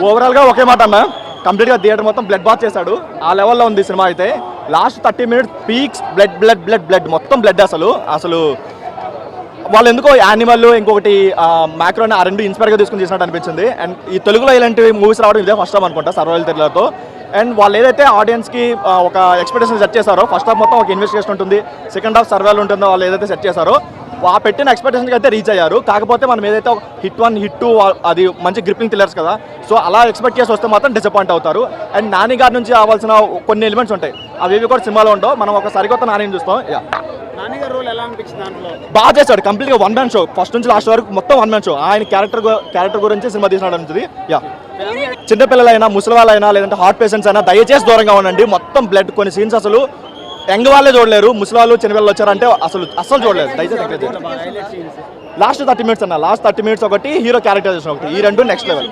ఓవరాల్గా ఒకే మాట అన్న, కంప్లీట్గా థియేటర్ మొత్తం బ్లడ్ బాత్ చేశాడు. ఆ లెవెల్లో ఉంది సినిమా అయితే. Last 30 minutes peaks blood blood blood blood మొత్తం బ్లడ్. అసలు వాళ్ళు ఎందుకో యానిమల్ ఇంకొకటి మ్యాక్రోని ఆ రెండు ఇన్స్పైర్గా తీసుకుని చేసినట్టు అనిపించింది. అండ్ ఈ తెలుగులో ఇలాంటి మూవీస్ రావడం ఇదే ఫస్ట్ టైం అనుకుంటా సర్వైవల్ థ్రిల్లర్తో. అండ్ వాళ్ళు ఏదైతే ఆడియన్స్కి ఒక ఎక్స్పెక్టేషన్ సెట్ చేశారో, ఫస్ట్ హాఫ్ మొత్తం ఒక ఇన్వెస్టిగేషన్ ఉంటుంది, సెకండ్ హాఫ్ సర్వైవల్ ఉంటుందో వాళ్ళు ఏదైతే సెట్ చేశారో ఆ పెట్టిన ఎక్స్పెక్టేషన్కి అయితే రీచ్ అయ్యారు. కాకపోతే మనం ఏదైతే హిట్ 1 హిట్ 2 అది మంచి గ్రిప్పింగ్ థ్రిల్లర్స్ కదా, సో అలా ఎక్స్పెక్ట్ చేసి వస్తే మాత్రం డిసప్పాయింట్ అవుతారు. అండ్ నాని గారి నుంచి రావాల్సిన కొన్ని ఎలిమెంట్స్ ఉంటాయి, అవి కూడా సినిమాలో ఉండవు. మనం ఒక సరికొత్త నానిని చూస్తాం. బాగా చేశాడు, కంప్లీట్గా వన్ మ్యాన్ షో, ఫస్ట్ నుంచి లాస్ట్ వరకు మొత్తం వన్ మ్యాన్ షో. ఆయన క్యారెక్టర్ గురించి సినిమా తీసినాడు అనిపిస్తుంది. చిన్నపిల్లలైనా, ముసలి వాళ్ళైనా, లేదంటే హార్ట్ పేషెంట్స్ అయినా దయచేసి దూరంగా ఉండండి. మొత్తం బ్లడ్, కొన్ని సీన్స్ అసలు యంగ్ వాళ్ళే చూడలేరు, ముసలి వాళ్ళు చిన్నపిల్లలు వచ్చారంటే అసలు చూడలేదు. దయచేసి లాస్ట్ 30 minutes అన్న, లాస్ట్ 30 minutes ఒకటి హీరో క్యారెక్టరైజేషన్ ఒకటి, ఈ రెండు నెక్స్ట్ లెవెల్.